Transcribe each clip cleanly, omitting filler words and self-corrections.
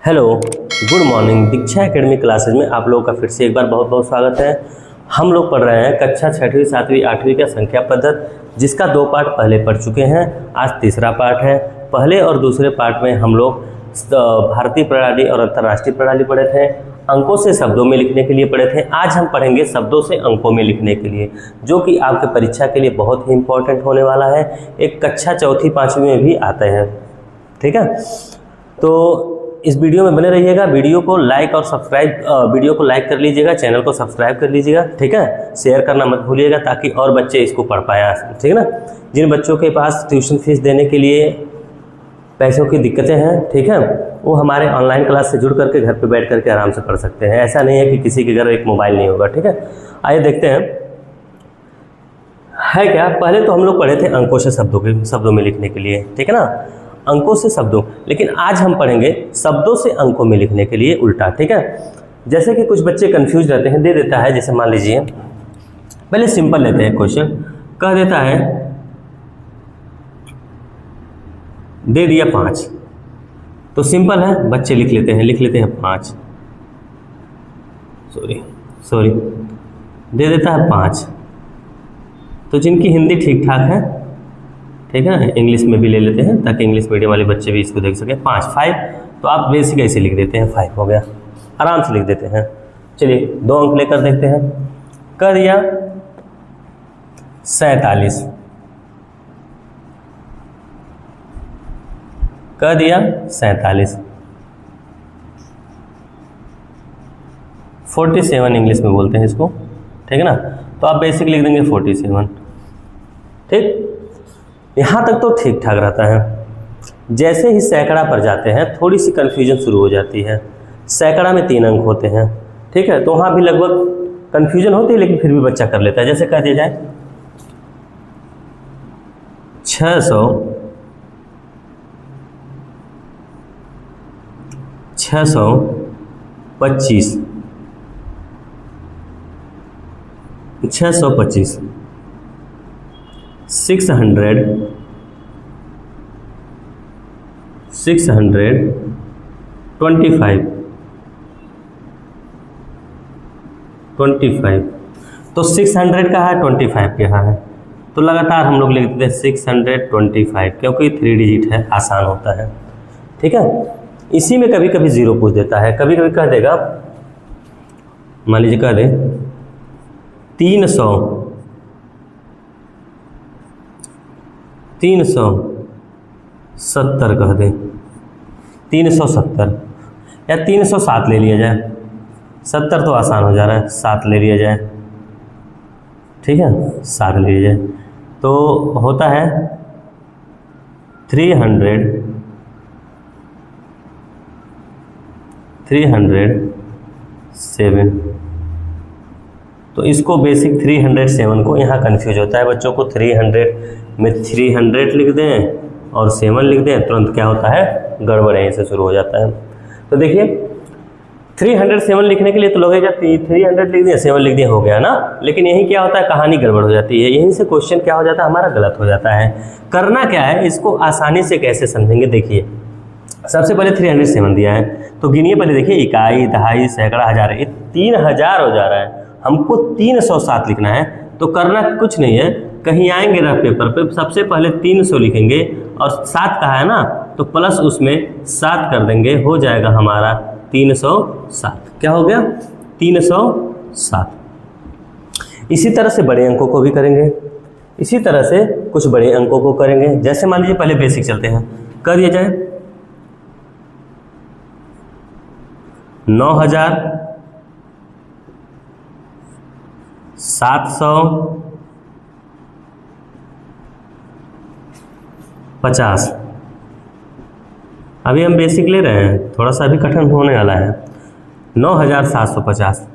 Hello, good morning. Diksha academy classes में आप लोगों का फिर से एक बार बहुत बहुत स्वागत है। हम लोग पढ़ रहे हैं कक्षा 6वीं 7वीं 8वीं का संख्या पद्धति, जिसका 2 पार्ट पहले पढ़ चुके हैं। आज तीसरा पार्ट है। पहले और दूसरे पार्ट में हम लोग भारतीय प्रणाली और अंतर्राष्ट्रीय प्रणाली पढ़े थे, अंकों से शब्दों में लिखने के लिए पढ़े थे। आज हम पढ़ेंगे शब्दों से अंकों में लिखने के लिए, जो कि आपके परीक्षा के लिए बहुत ही इंपॉर्टेंट होने वाला है। एक कक्षा 4वीं 5वीं में भी आते हैं, ठीक है। तो इस वीडियो में बने रहिएगा। वीडियो को लाइक कर लीजिएगा, चैनल को सब्सक्राइब कर लीजिएगा, ठीक है। शेयर करना मत भूलिएगा ताकि और बच्चे इसको पढ़ पाएँ, ठीक है ना। जिन बच्चों के पास ट्यूशन फीस देने के लिए पैसों की दिक्कतें हैं, ठीक है, वो हमारे ऑनलाइन क्लास से जुड़ करके घर पे बैठ करके आराम से पढ़ सकते हैं। ऐसा नहीं है कि किसी के घर एक मोबाइल नहीं होगा, ठीक है। आइए देखते हैं है क्या। पहले तो हम लोग पढ़े थे अंकों से शब्दों में लिखने के लिए, ठीक है ना, अंकों से शब्दों। लेकिन आज हम पढ़ेंगे शब्दों से अंकों में लिखने के लिए उल्टा, ठीक है। जैसे कि कुछ बच्चे कंफ्यूज रहते हैं, दे देता है, जैसे मान लीजिए पहले सिंपल लेते हैं क्वेश्चन, कह देता है दे दिया 5, तो सिंपल है, बच्चे लिख लेते हैं 5, सॉरी दे देता है 5। तो जिनकी हिंदी ठीक ठाक है, ठीक है ना, इंग्लिश में भी ले लेते हैं ताकि इंग्लिश मीडियम वाले बच्चे भी इसको देख सकें। 5 तो आप बेसिक ऐसे लिख देते हैं, 5 हो गया, आराम से लिख देते हैं। चलिए 2 अंक लेकर देखते हैं। कर दिया 47, कर दिया 47, 47 इंग्लिश में बोलते हैं इसको, ठीक है ना। तो आप बेसिक लिख देंगे 47, ठीक। यहाँ तक तो ठीक ठाक रहता है। जैसे ही सैकड़ा पर जाते हैं थोड़ी सी कन्फ्यूजन शुरू हो जाती है। सैकड़ा में 3 अंक होते हैं, ठीक है, तो वहाँ भी लगभग कन्फ्यूजन होती है, लेकिन फिर भी बच्चा कर लेता है। जैसे कह दिया जाए 625, 625, 625, तो 600 का है, 25 का है, तो लगातार हम लोग लिख देते हैं 625, क्योंकि 3 डिजिट है, आसान होता है, ठीक है। इसी में कभी कभी 0 पूछ देता है, कभी कभी कह देगा, मान लीजिए कह दे 370 कह दे, 370 या 307 ले लिया जाए। 70 तो आसान हो जा रहा है, 7 ले लिया जाए, ठीक है, 7 ले लिया जाए, तो होता है 307। तो इसको बेसिक 307 को यहाँ कंफ्यूज होता है बच्चों को। 300 में 300 लिख दें और 7 लिख दें, तुरंत क्या होता है, गड़बड़ यहीं से शुरू हो जाता है। तो देखिए 307 लिखने के लिए तो लगेगा 300 लिख दिया, 7 लिख दिया, हो गया ना। लेकिन यही क्या होता है, कहानी गड़बड़ हो जाती है। यहीं से क्वेश्चन क्या हो जाता है, हमारा गलत हो जाता है। करना क्या है, इसको आसानी से कैसे समझेंगे, देखिए सबसे पहले 307 दिया है, तो गिनिए पहले, देखिए इकाई, दहाई, सैकड़ा, हजार, ये 3000 हो जा रहा है। हमको 307 लिखना है, तो करना कुछ नहीं है, कहीं आएंगे रफ पेपर पे, सबसे पहले 300 लिखेंगे और 7 कहा है ना, तो प्लस उसमें 7 कर देंगे, हो जाएगा हमारा 307। क्या हो गया, 307। इसी तरह से बड़े अंकों को भी करेंगे, इसी तरह से कुछ बड़े अंकों को करेंगे। जैसे मान लीजिए पहले बेसिक चलते हैं, कर दिया जाए 9750। अभी हम बेसिक ले रहे हैं, थोड़ा सा अभी कठिन होने वाला है। 9750,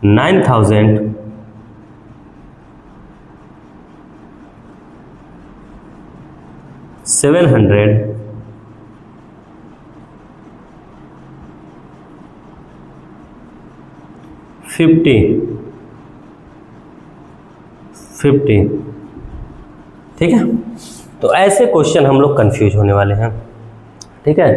9750, 50, ठीक है। तो ऐसे क्वेश्चन हम लोग कंफ्यूज होने वाले हैं, ठीक है।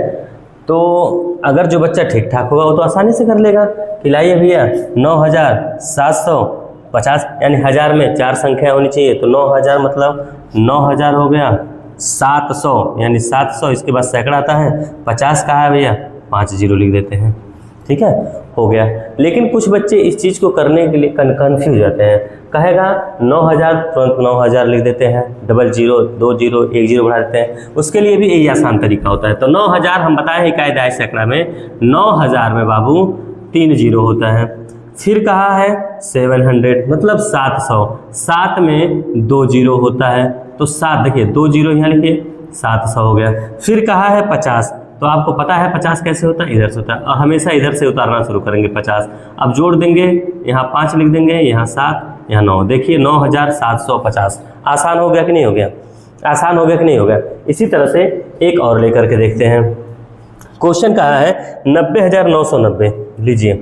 तो अगर जो बच्चा ठीक ठाक होगा वो तो आसानी से कर लेगा कि लाइए भैया 9750 यानी 1000 में 4 संख्या होनी चाहिए, तो 9000 मतलब 9000 हो गया, 700 यानी 700, इसके बाद सैकड़ा आता है, 50 कहा है भैया, 5 जीरो लिख देते हैं, ठीक है, हो गया। लेकिन कुछ बच्चे इस चीज़ को करने के लिए कन्फ्यूज हो जाते हैं, कहेगा 9000, तुरंत 9000 लिख देते हैं, डबल जीरो 2 जीरो 1 जीरो बढ़ा देते हैं, उसके लिए भी यही आसान तरीका होता है। तो 9000 हम बताए इकाई दहाई सैकड़ा में 9000 में बाबू 3 जीरो होता है। फिर कहा है 700 मतलब 700, 7 में 2 जीरो होता है, तो 7 देखिए 2 जीरो यहाँ लिखिए, 700 हो गया। फिर कहा है 50, तो आपको पता है 50 कैसे होता है, इधर से होता है, और हमेशा इधर से उतारना शुरू करेंगे 50। अब जोड़ देंगे, यहाँ 5 लिख देंगे, यहाँ 7, यहाँ 9, देखिए 9750। आसान हो गया कि नहीं हो गया, आसान हो गया कि नहीं हो गया। इसी तरह से एक और लेकर के देखते हैं। क्वेश्चन कहा है 90,990, लीजिए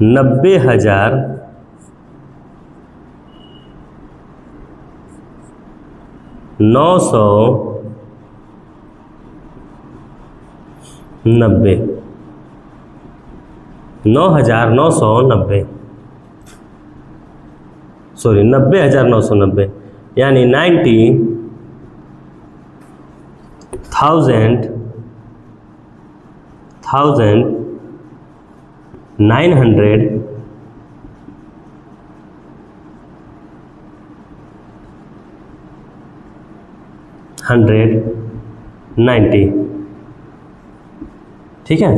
90,990, 9,990, सॉरी 90,990 यानी 90,990 ठीक है,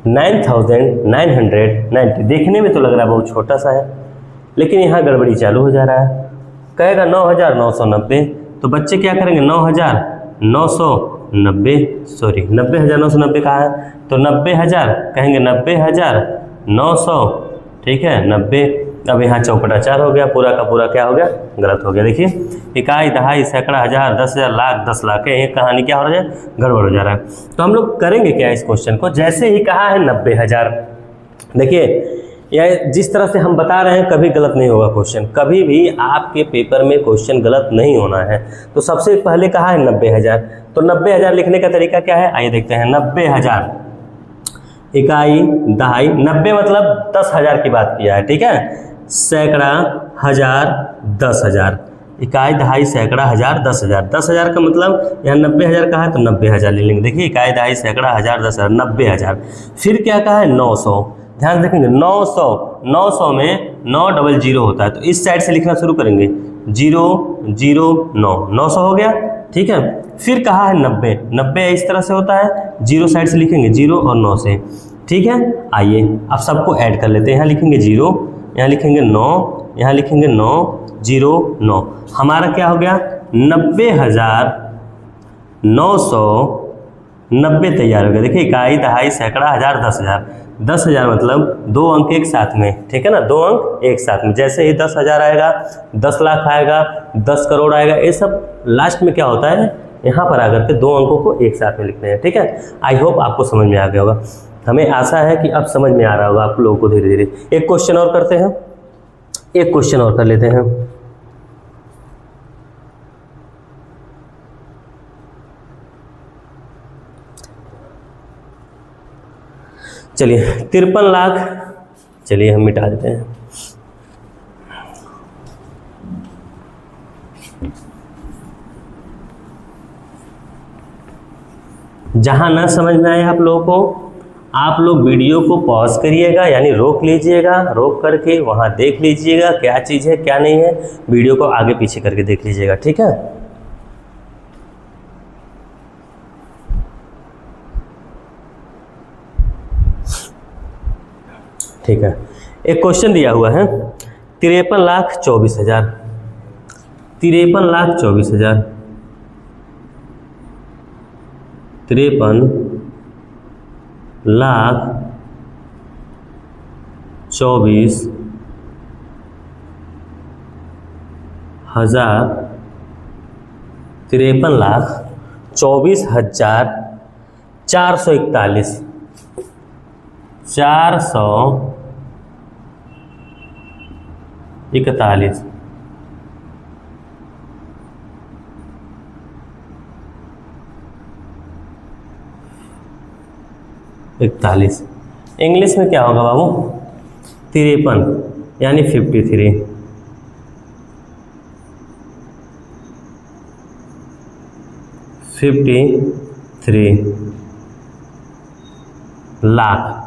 9,990। देखने में तो लग रहा है बहुत छोटा सा है, लेकिन यहाँ गड़बड़ी चालू हो जा रहा है। कहेगा 9,990, तो बच्चे क्या करेंगे, 9,990, सॉरी 90,990 कहा है, तो 90,000 कहेंगे, 90,900, ठीक है 90। अब यहाँ चौपटा 4 हो गया, पूरा का पूरा क्या हो गया, गलत हो गया। देखिए इकाई दहाई सैकड़ा हजार 10,000 लाख 10 लाख है, ये कहानी क्या हो रहा है, गड़बड़ हो जा रहा है। तो हम लोग करेंगे क्या इस क्वेश्चन को, जैसे ही कहा है 90,000, देखिए यह जिस तरह से हम बता रहे हैं कभी गलत नहीं होगा क्वेश्चन, कभी भी आपके पेपर में क्वेश्चन गलत नहीं होना है। तो सबसे पहले कहा है 90,000, तो 90,000 लिखने का तरीका क्या है, आइए देखते हैं। 90,000 इकाई दहाई, 90 मतलब 10,000 की बात किया है, ठीक है, सैकड़ा हजार 10,000, इकाई दहाई सैकड़ा हजार 10,000, 10,000 का मतलब यहाँ 90,000 का है तो 90,000 ले लेंगे। देखिए इकाई दहाई सैकड़ा हजार 10,000, 90,000। फिर क्या कहा है 900, ध्यान देखेंगे 900 में 9 डबल जीरो होता है, तो इस साइड से लिखना शुरू करेंगे, 009, 900 हो गया, ठीक है। फिर कहा है 90 इस तरह से होता है, 0 साइड से लिखेंगे 0 और 9 से, ठीक है। आइए अब सबको ऐड कर लेते हैं, यहाँ लिखेंगे 0, यहाँ लिखेंगे 9, यहाँ लिखेंगे 9, 0, 9, हमारा क्या हो गया 90,990 तैयार हो गया। देखिए इकाई दहाई सैकड़ा हजार 10,000, 10,000 मतलब 2 अंक एक साथ में, ठीक है ना, 2 अंक एक साथ में। जैसे ही 10,000 आएगा, 10 लाख आएगा, 10 करोड़ आएगा, ये सब लास्ट में क्या होता है, यहाँ पर आकर के 2 अंकों को एक साथ में लिखते हैं, ठीक है। आई होप आपको समझ में आ गया होगा, हमें आशा है कि अब समझ में आ रहा होगा आप लोगों को धीरे धीरे। एक क्वेश्चन और करते हैं, एक क्वेश्चन और कर लेते हैं। चलिए 53 लाख, चलिए हम मिटा देते हैं। जहां ना समझ में आए आप लोगों को, आप लोग वीडियो को पॉज करिएगा, यानी रोक लीजिएगा, रोक करके वहां देख लीजिएगा क्या चीज़ है क्या नहीं है, वीडियो को आगे पीछे करके देख लीजिएगा, ठीक है। ठीक है, एक क्वेश्चन दिया हुआ है 53,24,000, 53,24,000, 53,24,000, 53,24,441, 441, 41। इंग्लिश में क्या होगा बाबू? 53 यानी 53। 53 लाख।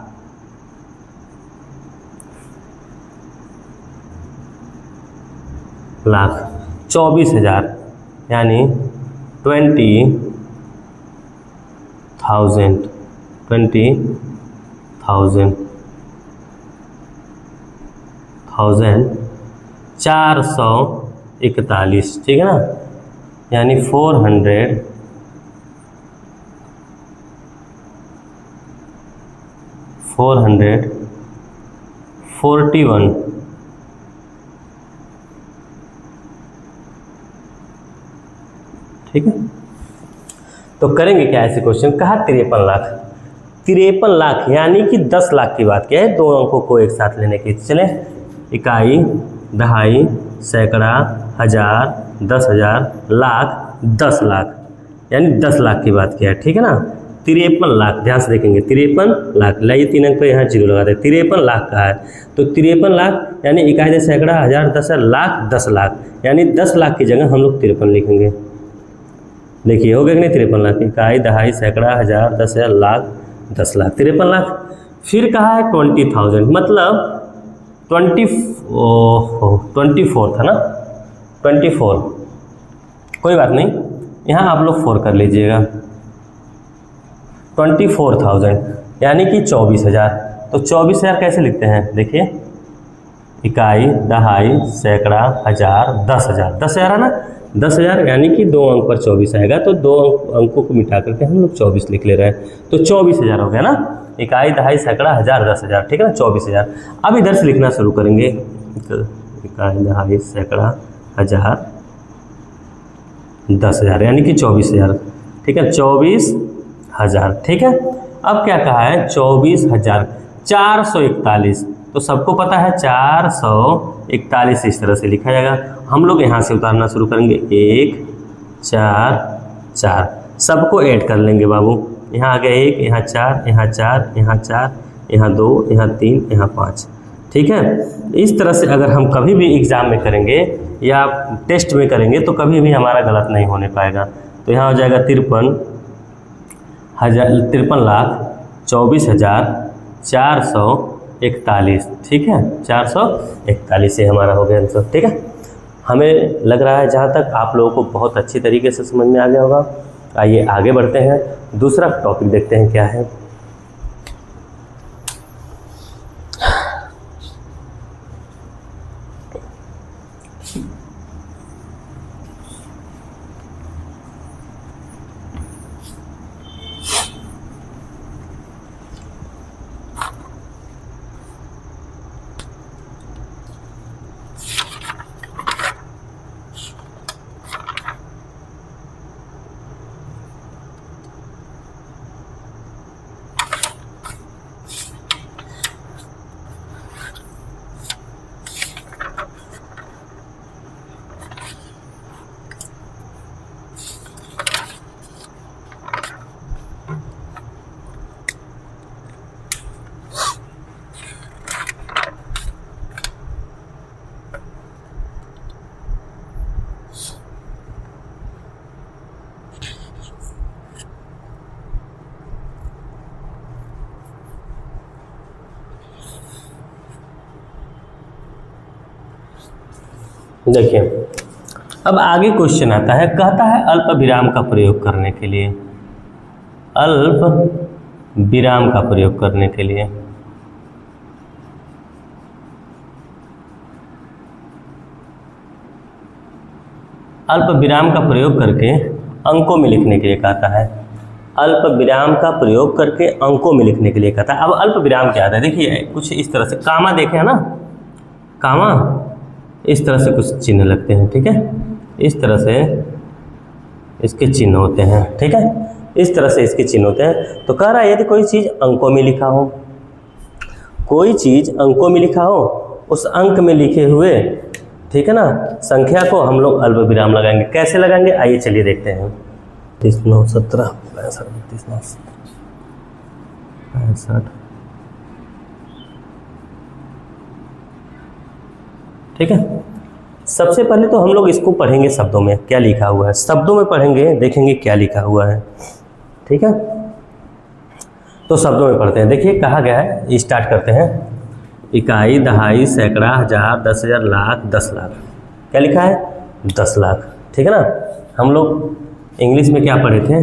लाख 24,000 यानी 20,000। 441, ठीक है ना, यानी 441 ठीक है। तो करेंगे क्या ऐसे क्वेश्चन? कहा 53 लाख। 53 लाख यानी कि 10 लाख की बात किया है, दो अंकों को एक साथ लेने की। चले, इकाई, दहाई, सैकड़ा, हजार, 10,000, लाख, 10 लाख यानी 10 लाख की बात किया है, ठीक है ना। 53 लाख, ध्यान से देखेंगे, 53 लाख, लाइए 3 अंक पे यहाँ जीरो लगा दे। 53 लाख का है तो 53 लाख यानी इकाई, दहाई, सैकड़ा, हजार, 10,000, लाख, 10 लाख यानी 10 लाख की जगह हम लोग 53 लिखेंगे। देखिए हो गया कि नहीं? 53 लाख, इकाई, दहाई, सैकड़ा, हजार, 10,000, लाख, 10 लाख, 53 लाख। फिर कहा है 20,000, मतलब 24 था ना, 24, कोई बात नहीं, यहाँ आप लोग 4 कर लीजिएगा। 24,000 यानी कि 24,000। तो 24,000 कैसे लिखते हैं? देखिए, इकाई, दहाई, सैकड़ा, हजार, 10,000, 10,000 है ना, 10,000 यानी कि 2 अंक पर 24 आएगा, तो 2 अंकों को मिटा करके हम लोग 24 लिख ले रहे हैं, तो 24,000 हो गया ना। इकाई, दहाई, सैकड़ा, हजार, 10,000, ठीक है ना, 24,000। अब इधर से लिखना शुरू करेंगे, इकाई, दहाई, सैकड़ा, हजार, 10,000 यानी कि 24,000, ठीक है, 24,000, ठीक है। अब क्या कहा है? 24,441। तो सबको पता है 441 इस तरह से लिखा जाएगा। हम लोग यहाँ से उतारना शुरू करेंगे, 1 4 4, सबको ऐड कर लेंगे बाबू। यहाँ आ गया 1, यहाँ 4, यहाँ 4, यहाँ 4, यहाँ 2, यहाँ 3, यहाँ 5, ठीक है। इस तरह से अगर हम कभी भी एग्ज़ाम में करेंगे या टेस्ट में करेंगे तो कभी भी हमारा गलत नहीं होने पाएगा। तो यहाँ हो जाएगा 53 लाख 24,441, ठीक है, 441 से हमारा हो गया आंसर, ठीक है। हमें लग रहा है जहाँ तक आप लोगों को बहुत अच्छी तरीके से समझ में आ गया होगा। आइए आगे बढ़ते हैं, दूसरा टॉपिक देखते हैं क्या है। देखिए, अब आगे क्वेश्चन आता है, कहता है अल्प विराम का प्रयोग करने के लिए, अल्प विराम का प्रयोग करने के लिए अल्प विराम का प्रयोग करके अंकों में लिखने के लिए कहता है। अल्प विराम का प्रयोग करके अंकों में लिखने के लिए कहता है। अब अल्प विराम क्या आता है? देखिए कुछ इस तरह से, कामा देखे है ना, कामा इस तरह से कुछ चिन्ह लगते हैं, ठीक है, इस तरह से इसके चिन्ह होते हैं, ठीक है, इस तरह से इसके चिन्ह होते हैं। तो कह रहा है यदि कोई चीज़ अंकों में लिखा हो, कोई चीज़ अंकों में लिखा हो, उस अंक में लिखे हुए, ठीक है ना, संख्या को हम लोग अल्प विराम लगाएंगे। कैसे लगाएंगे आइए चलिए देखते हैं। 39 17 65 38 39 65। ठीक है, सबसे पहले तो हम लोग इसको पढ़ेंगे शब्दों में, क्या लिखा हुआ है शब्दों में पढ़ेंगे, देखेंगे क्या लिखा हुआ है। ठीक है, तो शब्दों में पढ़ते हैं। देखिए कहा गया है, स्टार्ट करते हैं। इकाई, दहाई, सैकड़ा, हजार, 10,000, लाख, 10 लाख। क्या लिखा है? 10 लाख। ठीक है ना, हम लोग इंग्लिश में क्या पढ़े थे?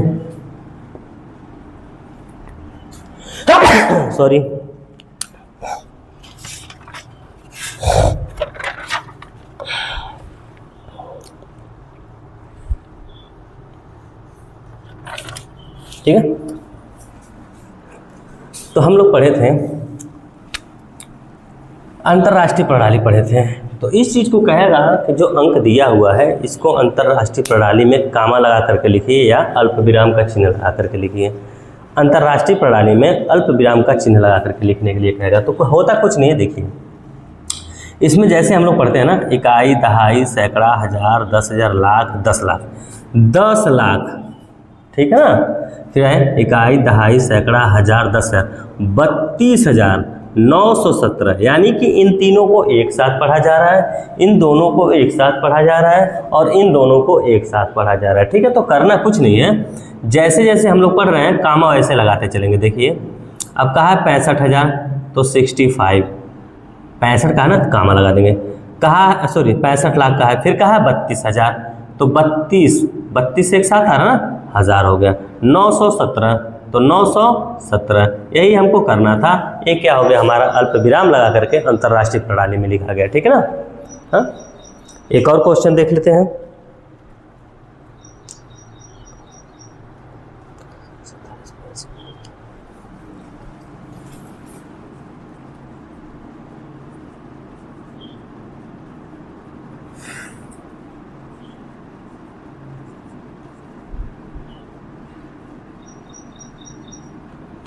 सॉरी, ठीक है, तो हम लोग पढ़े थे अंतर्राष्ट्रीय प्रणाली पढ़े थे। तो इस चीज़ को कहेगा कि जो अंक दिया हुआ है इसको अंतर्राष्ट्रीय प्रणाली में कामा लगा करके लिखिए या अल्प विराम का चिन्ह लगा करके लिखिए। अंतर्राष्ट्रीय प्रणाली में अल्प विराम का चिन्ह लगा करके लिखने के लिए कहेगा। तो होता कुछ नहीं है, देखिए इसमें जैसे हम लोग पढ़ते हैं ना, इकाई, दहाई, सैकड़ा, हजार, 10,000, लाख, 10 लाख। 10 लाख, ठीक है ना, फिर है इकाई, दहाई, सैकड़ा, हजार, 10,000, 32,917। यानी कि इन तीनों को एक साथ पढ़ा जा रहा है, इन दोनों को एक साथ पढ़ा जा रहा है और इन दोनों को एक साथ पढ़ा जा रहा है। ठीक है, तो करना कुछ नहीं है, जैसे जैसे हम लोग पढ़ रहे हैं कामा वैसे लगाते चलेंगे। देखिए अब कहा है 65,000 तो 65, 65 कहा ना तो कामा लगा देंगे। कहा सॉरी 65 लाख का है, फिर कहा 32,000 तो 32 एक साथ आ रहा ना, हजार हो गया। 917 तो 917, यही हमको करना था। ये क्या हो गया हमारा, अल्प विराम लगा करके अंतर्राष्ट्रीय प्रणाली में लिखा गया। ठीक है ना। हाँ, एक और क्वेश्चन देख लेते हैं।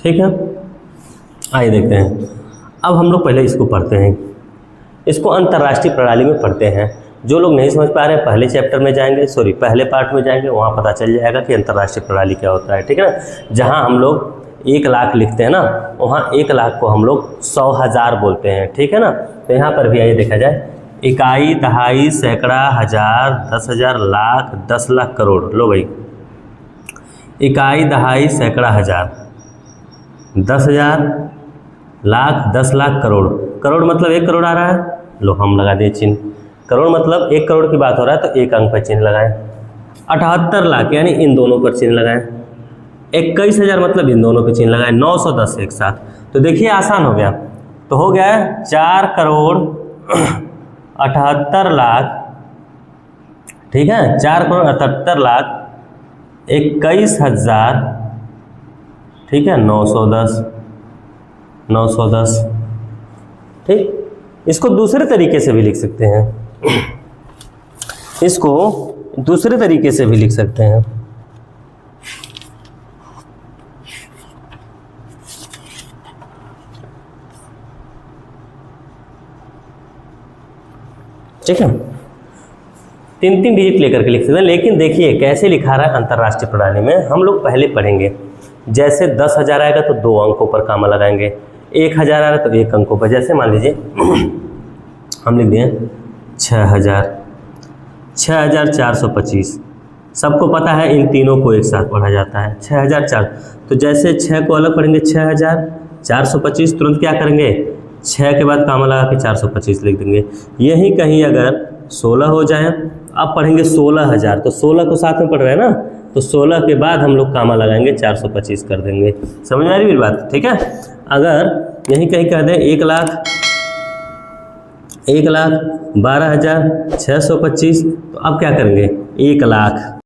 ठीक है, आइए देखते हैं। अब हम लोग पहले इसको पढ़ते हैं, इसको अंतर्राष्ट्रीय प्रणाली में पढ़ते हैं। जो लोग नहीं समझ पा रहे हैं पहले चैप्टर में जाएंगे, सॉरी पहले पार्ट में जाएंगे, वहाँ पता चल जाएगा कि अंतर्राष्ट्रीय प्रणाली क्या होता है। ठीक है ना, जहाँ हम लोग 1 लाख लिखते हैं ना, वहाँ 1 लाख को हम लोग 100,000 बोलते हैं। ठीक है ना, तो यहाँ पर भी आइए देखा जाए, इकाई, दहाई, सैकड़ा, हजार, 10,000, लाख, 10 लाख, करोड़। लो भाई, इकाई, दहाई, सैकड़ा, हजार, 10,000, लाख, 10 लाख, करोड़। करोड़ मतलब 1 करोड़ आ रहा है, लो हम लगा दें चिन्ह। करोड़ मतलब 1 करोड़ की बात हो रहा है तो एक अंक पर चिन्ह लगाएं। 78 लाख यानी इन दोनों पर चिन्ह लगाएं। 21,000 मतलब इन दोनों पर चिन्ह लगाएं। 910 एक साथ, तो देखिए आसान हो गया। तो हो गया 4 करोड़ 78 लाख, ठीक है, 4 करोड़ 78 लाख 21,000, ठीक है, 910। ठीक, इसको दूसरे तरीके से भी लिख सकते हैं, इसको दूसरे तरीके से भी लिख सकते हैं। ठीक है, 3-3 डिजिट लेकर के लिख सकते हैं। लेकिन देखिए कैसे लिखा रहा है अंतर्राष्ट्रीय प्रणाली में, हम लोग पहले पढ़ेंगे। जैसे 10,000 आएगा तो 2 अंकों पर कामा लगाएंगे, 1,000 आ रहा है तो 1 अंकों पर। जैसे मान लीजिए हम लिख दिए 6,425। सबको पता है इन तीनों को एक साथ पढ़ा जाता है। 6,004, तो जैसे 6 को अलग पढ़ेंगे 6,425, तुरंत क्या करेंगे 6 के बाद कामा लगा के 425 लिख देंगे। यही कहीं अगर 16 हो जाए, अब पढ़ेंगे 16,000, तो 16 को साथ में पढ़ रहे हैं ना, तो 16 के बाद हम लोग कामा लगाएंगे 425 कर देंगे। समझ में आ रही मेरी बात? ठीक है, अगर यहीं कहीं कह दें 1,12,625, तो अब क्या करेंगे 1 लाख